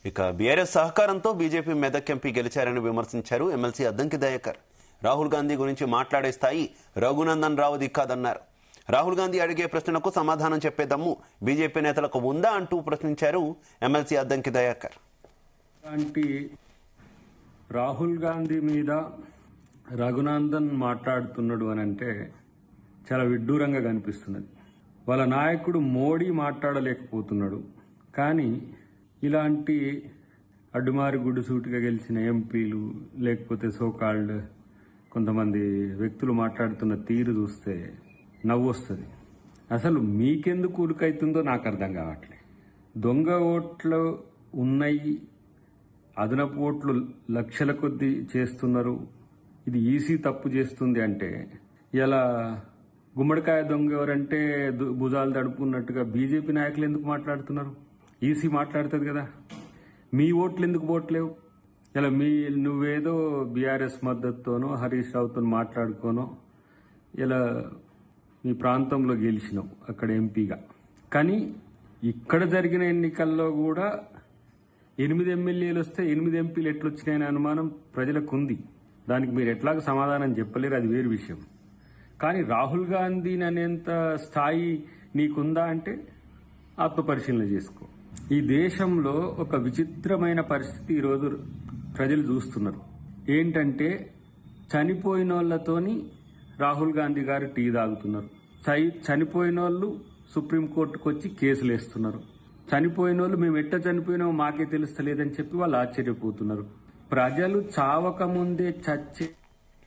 ఇక బీఆర్ఎస్ సహకారంతో BJP Medak MP గెలిచారని విమర్శించారు ఎమ్మెల్సీ అద్దంకి దయాకర్. రాహుల్ గాంధీ గురించి మాట్లాడే స్థాయి రఘునందన్ రావుది కాదన్నారు. రాహుల్ గాంధీ అడిగే ప్రశ్నలకు సమాధానం చెప్పే దమ్ము బీజేపీ నేతలకు ఉందా అంటూ ప్రశ్నించారు ఎమ్మెల్సీ అద్దంకి దయాకర్. రాహుల్ గాంధీ మీద రఘునందన్ మాట్లాడుతున్నాడు అని అంటే చాలా విడ్డూరంగా కనిపిస్తున్నది. వాళ్ళ నాయకుడు మోడీ మాట్లాడలేకపోతున్నాడు, కానీ ఇలాంటి అడ్డుమారి గుడ్డుసూటిగా గెలిచిన ఎంపీలు లేకపోతే సోకాల్డ్ కొంతమంది వ్యక్తులు మాట్లాడుతున్న తీరు చూస్తే నవ్వు వస్తుంది. అసలు మీకెందుకు ఉలుకైతుందో నాకు అర్థం కావట్లే. దొంగ ఓట్లు ఉన్నాయి, అదనపు ఓట్లు లక్షల కొద్దీ చేస్తున్నారు, ఇది ఈసీ తప్పు చేస్తుంది అంటే ఇలా గుమ్మడికాయ దొంగ ఎవరంటే భుజాలు తడుపుకున్నట్టుగా బీజేపీ నాయకులు ఎందుకు మాట్లాడుతున్నారు? ఈసీ మాట్లాడుతుంది కదా. మీ ఓట్లు ఎందుకు పోవట్లేవు? ఇలా నువ్వేదో బీఆర్ఎస్ మద్దతుతోనో హరీష్ రావుతో మాట్లాడుకోనో ఇలా మీ ప్రాంతంలో గెలిచినావు అక్కడ ఎంపీగా. కానీ ఇక్కడ జరిగిన ఎన్నికల్లో కూడా 8 ఎమ్మెల్యేలు వస్తే 8 ఎంపీలు ఎట్లొచ్చినాయనే అనుమానం ప్రజలకు ఉంది. దానికి మీరు ఎట్లాగ సమాధానం చెప్పలేరు, అది వేరు విషయం. కానీ రాహుల్ గాంధీని అనేంత స్థాయి నీకుందా అంటే ఆత్మపరిశీలన చేసుకో. ఈ దేశంలో ఒక విచిత్రమైన పరిస్థితి ఈరోజు ప్రజలు చూస్తున్నారు. ఏంటంటే చనిపోయిన వాళ్ళతోని రాహుల్ గాంధీ గారు టీ తాగుతున్నారు. చనిపోయిన వాళ్ళు సుప్రీంకోర్టుకు వచ్చి కేసులు వేస్తున్నారు. చనిపోయిన వాళ్ళు మేము ఎట్ట చనిపోయినామో మాకే తెలుస్తలేదని చెప్పి వాళ్ళు ఆశ్చర్యపోతున్నారు. ప్రజలు చావక ముందే చచ్చే